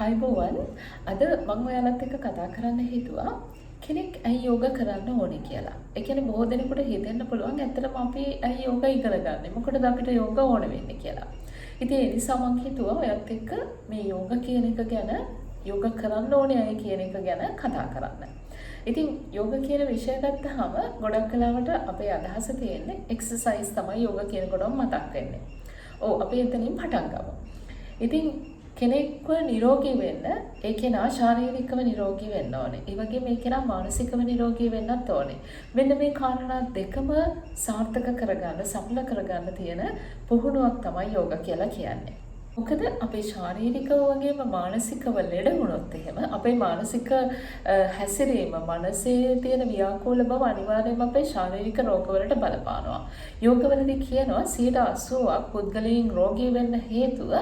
අයිබෝවන් අද මම ඔයාලත් එක්ක කතා කරන්න හිතුවා කෙනෙක් ඇයි යෝග කරන්න ඕනේ කියලා. ඒ කියන්නේ බොහෝ දෙනෙකුට හිතෙන්න පුළුවන් ඇත්තටම අපි ඇයි යෝග ඉගෙන ගන්නෙ? මොකටද අපිට යෝග ඕන වෙන්නේ කියලා. ඉතින් ඒ නිසා මම හිතුවා ඔයත් එක්ක මේ යෝග කියන එක ගැන යෝග කරන්න ඕනේ අය කියන එක ගැන කතා කරන්න. ඉතින් යෝග කියන විෂය ගත්තාම ගොඩක් වෙලාවට අපේ අදහස තියෙන්නේ එක්සර්සයිස් තමයි යෝග කියනකොටම මතක් වෙන්නේ. ඔව් අපි එතනින් පටන් ගමු. ඉතින් කෙනෙක්ව නිරෝගී වෙන්න ඒ කෙනා ශාරීරිකව නිරෝගී වෙන්න ඕනේ. ඒ වගේම ඒ කෙනා මානසිකව නිරෝගී වෙන්නත් ඕනේ. මෙන්න මේ කාරණා දෙකම සාර්ථක කරගන්න, සඵල කරගන්න තියෙන පුහුණුවක් තමයි යෝග කියලා කියන්නේ. මොකද අපේ ශාරීරිකව වගේම මානසිකව ලෙඩ වුණොත් එහෙම අපේ මානසික හැසිරීම මනසේ තියෙන ව්‍යාකූල බව අනිවාර්යයෙන්ම අපේ ශාරීරික රෝගවලට බලපානවා. යෝගවලදී කියනවා 80%ක් පුද්ගලයන් රෝගී වෙන්න හේතුව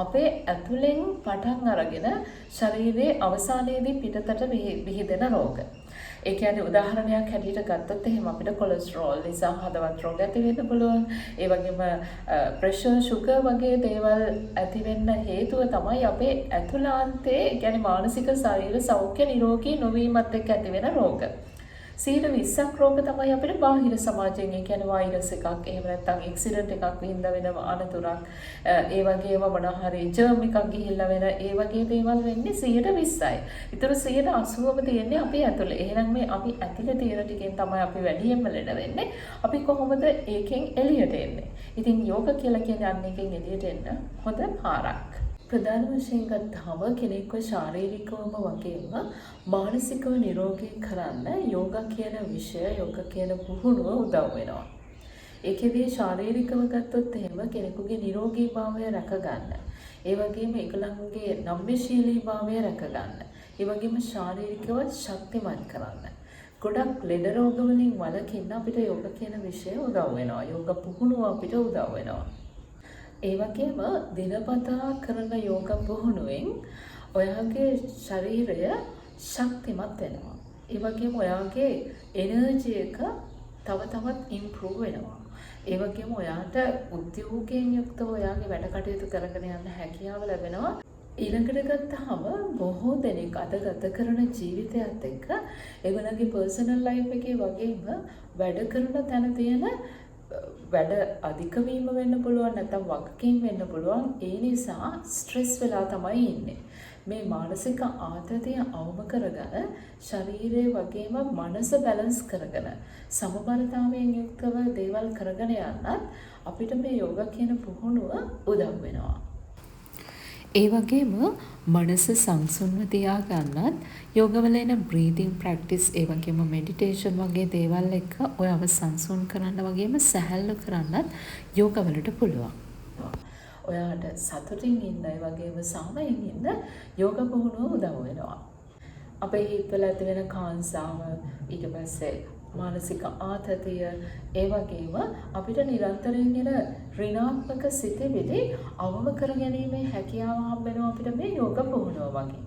අපේ ඇතුලෙන් පටන් අරගෙන ශරීරයේ අවසානයේදී පිටතට විහිදෙන රෝග. ඒ කියන්නේ උදාහරණයක් හැටියට ගත්තොත් එහෙම අපිට කොලෙස්ටරෝල් නිසා හදවත් රෝග ඇති වෙන්න පුළුවන්. ඒ වගේම ප්‍රෙෂර්, ෂුගර් වගේ දේවල් ඇති වෙන්න හේතුව තමයි අපේ ඇතුළාන්තයේ කියන්නේ මානසික ශරීර සෞඛ්‍ය නිරෝගී නොවීමත් එක්ක ඇති වෙන රෝග. 20% රෝග තමයි අපිට බාහිර සමාජයෙන්, ඒ කියන්නේ වෛරස් එකක්, එහෙම නැත්නම් ඇක්සිඩන්ට් එකක් වින්ද වෙන අනතුරක්, ඒ වගේම මොනවා හරි ජර්ම් එකක් ගිහිල්ලා වෙන ඒ වගේ දේවල් වෙන්නේ 20%යි. ඊටර 80%ම තියෙන්නේ අපි ඇතුලේ. එහෙනම් මේ අපි ඇතුලේ තියෙන ටිකෙන් තමයි අපි වැඩියෙන්ම ලෙඩ වෙන්නේ. අපි කොහොමද ඒකෙන් එළියට එන්නේ? ඉතින් යෝග කියලා කියන්නේ අන්න එකෙන් එළියට එන්න හොඳ පාරක්. ප්‍රධාන වශයෙන් ගත්තාම කෙනෙක්ව ශාරීරිකවම වගේම මානසිකව නිරෝගී කරන්න යෝග කියන විෂය, යෝග කියන පුහුණුව උදව් වෙනවා. ඒකෙදී ශාරීරිකව ගත්තොත් එහෙම කෙනෙකුගේ නිරෝගීභාවය රැකගන්න. ඒ වගේම ඒගොල්ලන්ගේ නම්‍යශීලීභාවය රැකගන්න. ඒ වගේම ශාරීරිකව ශක්තිමත් කරන්න. ගොඩක් ලෙඩ රෝග වලින් වළකින්න අපිට යෝග කියන විෂය උදව් වෙනවා. යෝග පුහුණුව අපිට උදව් වෙනවා. ඒ වගේම දිනපතා කරන යෝග පුහුණුවෙන් ඔයාගේ ශරීරය ශක්තිමත් වෙනවා. ඒ වගේම ඔයාගේ එනර්ජි එක තව තවත් ඉම්ප්‍රූව් වෙනවා. ඒ වගේම ඔයාට උද්‍යෝගයෙන් යුක්තව ඔයාගේ වැඩ කටයුතු කරගෙන යන්න හැකියාව ලැබෙනවා. ඊළඟට ගත්තාම බොහෝ දෙනෙක් අද ගත කරන ජීවිතයත් එක්ක ඒගොල්ලන්ගේ පර්සනල් ලයිෆ් එකේ වගේම වැඩ කරන තැන තියෙන වැඩ අධික වීම වෙන්න පුළුවන්, නැත්නම් වගකීම් වෙන්න පුළුවන්. ඒ නිසා ස්ට්‍රෙස් වෙලා තමයි ඉන්නේ. මේ මානසික ආතතිය අවම කරගෙන ශරීරය වගේම මනස බැලන්ස් කරගෙන සමබරතාවයෙන් යුක්තව දේවල් කරගෙන යන්නත් අපිට මේ යෝග කියන පුහුණුව උදව් වෙනවා. ඒ වගේම මනස සංසුන්ව තියාගන්නත් යෝගවල එන බ්‍රීතිං ප්‍රැක්ටිස්, ඒ වගේම මෙඩිටේෂන් වගේ දේවල් එක්ක ඔයව සංසුන් කරන්න වගේම සැහැල්ලු කරන්නත් යෝගවලට පුළුවන්. ඔයාට සතුටින් ඉන්න, ඒ වගේම සාමයෙන් ඉන්න යෝග පුහුණුව උදව් වෙනවා. අපේ හිතවල ඇති වෙන කාංසාව, ඊට පස්සේ මානසික ආතතිය, ඒ වගේම අපිට නිරන්තරයෙන් එන ඍණාත්මක සිතිවිලි අවම කර ගැනීමේ හැකියාව හම්බෙනවා අපිට මේ යෝග පුහුණුව වගේ.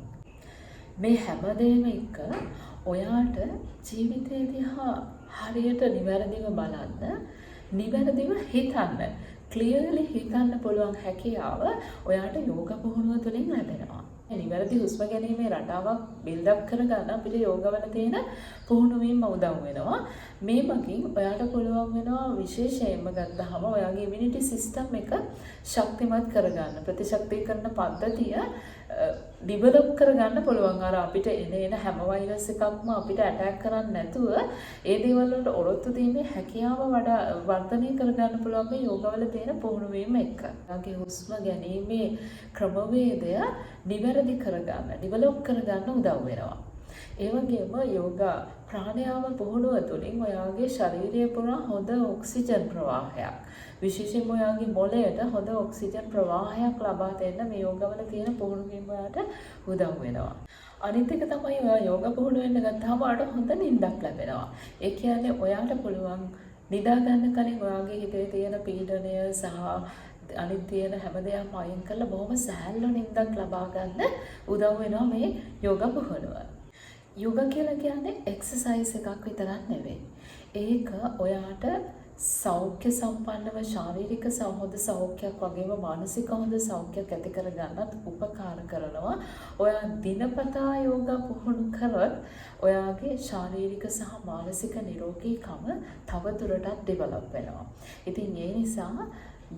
මේ හැමදේම එක්ක ඔයාට ජීවිතේ දිහා හරියට නිවැරදිව බලන්න, නිවැරදිව හිතන්න, ක්ලියර්ලි හිතන්න පුළුවන් හැකියාව ඔයාට යෝග පුහුණුව තුළින් ලැබෙනවා. නිවැරදි හුස්ම ගැනීමේ රටාවක් බිල්ඩ් අප් කරගන්න අපිට යෝගවල තියෙන පුහුණුවීම උදව් වෙනවා. මේ මගින් ඔයාට පුළුවන් වෙනවා විශේෂයෙන්ම ගත්තාම ඔයාගේ ඉමුනිටි සිස්ටම් එක ශක්තිමත් කරගන්න, ප්‍රතිශක්තිකරණ පද්ධතිය ඩිවෙලොප් කරගන්න පුළුවන්. අර අපිට එන හැම වෛරස් එකක්ම අපිට ඇටැක් කරන්නේ නැතුව ඒ දේවල් වලට ඔරොත්තු දීමේ හැකියාව වඩා වර්ධනය කරගන්න පුළුවන් මේ යෝගවල තියෙන පුහුණුවීම එක්ක. ඔයාගේ හුස්ම ගැනීමේ ක්‍රමවේදය නිවැරදි කරගන්න, ඩිවෙලොප් කරගන්න උදව් වෙනවා. ඒ වගේම යෝගා ප්‍රාණයාම පුහුණුව තුළින් ඔයාගේ ශරීරය පුරා හොඳ ඔක්සිජන් ප්‍රවාහයක්, විශේෂයෙන්ම ඔයාගේ මොළයට හොඳ ඔක්සිජන් ප්‍රවාහයක් ලබා දෙන්න මේ යෝගවල තියෙන පුහුණුවීම ඔයාට උදව් වෙනවා. අනිත් එක තමයි ඔයා යෝග පුහුණුව වෙන්න ගත්තාම ඔයාට හොඳ නිින්දක් ලැබෙනවා. ඒ කියන්නේ ඔයාට පුළුවන් නිදා ගන්න කලින් ඔයාගේ හිතේ තියෙන පීඩනය සහ අනිත් තියෙන හැම දෙයක්ම අයින් කරලා බොහොම සැහැල්ලු නිින්දක් ලබා ගන්න උදව් වෙනවා මේ යෝග පුහුණුව. යෝග කියලා කියන්නේ එක්සර්සයිස් එකක් විතරක් නෙවෙයි. ඒක ඔයාට සෞඛ්‍ය සම්පන්නව ශාරීරික හොඳ සෞඛ්‍යයක් වගේම මානසික හොඳ සෞඛ්‍යයක් ඇති කරගන්නත් උපකාර කරනවා. ඔයා දිනපතා යෝගා පුහුණු කරොත් ඔයාගේ ශාරීරික සහ මානසික නිරෝගීකම තවදුරටත් ඩෙවලොප් වෙනවා. ඉතින් ඒ නිසා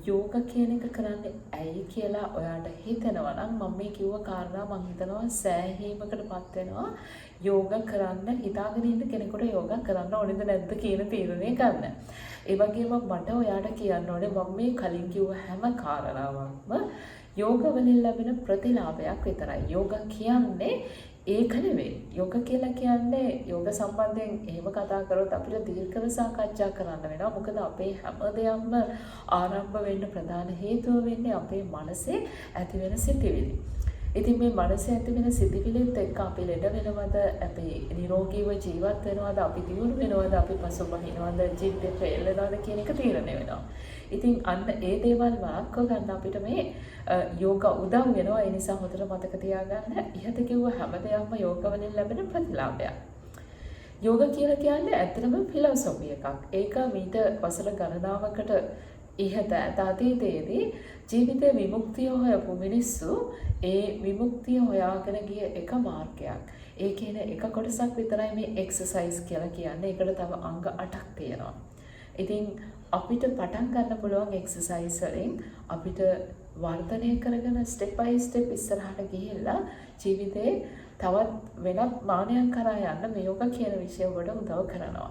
යෝග කියන එක කරන්නේ ඇයි කියලා ඔයාට හිතෙනවා නම් මම මේ කිව්ව කාරණා මම හිතනවා සෑහීමකටපත් වෙනවා. යෝග කරන්න හිතාගෙන ඉන්න කෙනෙකුට යෝග කරන්න ඕනේද නැද්ද කියන තීරණය ගන්න. ඒ වගේම මට ඔයාට කියන්න ඕනේ මම මේ කලින් කිව්ව හැම කාරණාවක්ම යෝග වලින් ලැබෙන ප්‍රතිලාභයක් විතරයි. යෝග කියන්නේ ඒක නෙවෙයි. යෝග කියලා කියන්නේ යෝග සම්බන්ධයෙන් එහෙම කතා කරොත් අපිට දීර්ඝව සාකච්ඡා කරන්න වෙනවා. මොකද අපේ හැම දෙයක්ම ආරම්භ වෙන්න ප්‍රධාන හේතුව වෙන්නේ අපේ මනසේ ඇති වෙන සිතිවිලි. ඉතින් මේ මනසේ ඇති වෙන සිතිවිලිත් එක්ක අපි ලෙඩ වෙනවද, අපි නිරෝගීව ජීවත් වෙනවද, අපි දියුණු වෙනවද, අපි පසුබහිනවද, ජීවිතේ ෆේල් වෙනවද කියන එක තීරණය වෙනවා. ඉතින් අන්න ඒ දේවල් වළක්ව ගන්න අපිට මේ යෝග උදව් වෙනවා. ඒ නිසා හොඳට මතක තියාගන්න ඉහත කිව්ව හැම දෙයක්ම යෝග වලින් ලැබෙන ප්‍රතිලාභයක්. යෝග කියලා කියන්නේ ඇත්තටම ෆිලොසොෆි එකක්. ඒක මීට වසර ගණනාවකට ඉහත අතීතයේදී ජීවිතේ විමුක්තිය හොයපු මිනිස්සු ඒ විමුක්තිය හොයාගෙන ගිය එක මාර්ගයක්. ඒ කියන්නේ එක කොටසක් විතරයි මේ එක්සර්සයිස් කියලා කියන්නේ. ඒකට තව අංග 8ක් තියෙනවා. ඉතින් අපිට පටන් ගන්න පුළුවන් එක්සර්සයිස් වලින් අපිට වර්ධනය කරගෙන ස්ටෙප් බයි ස්ටෙප් ඉස්සරහට ගිහිල්ලා ජීවිතේ තවත් වෙනත් මානයක් කරා යන්න මේ යෝග කියන විෂය වලට උදව් කරනවා.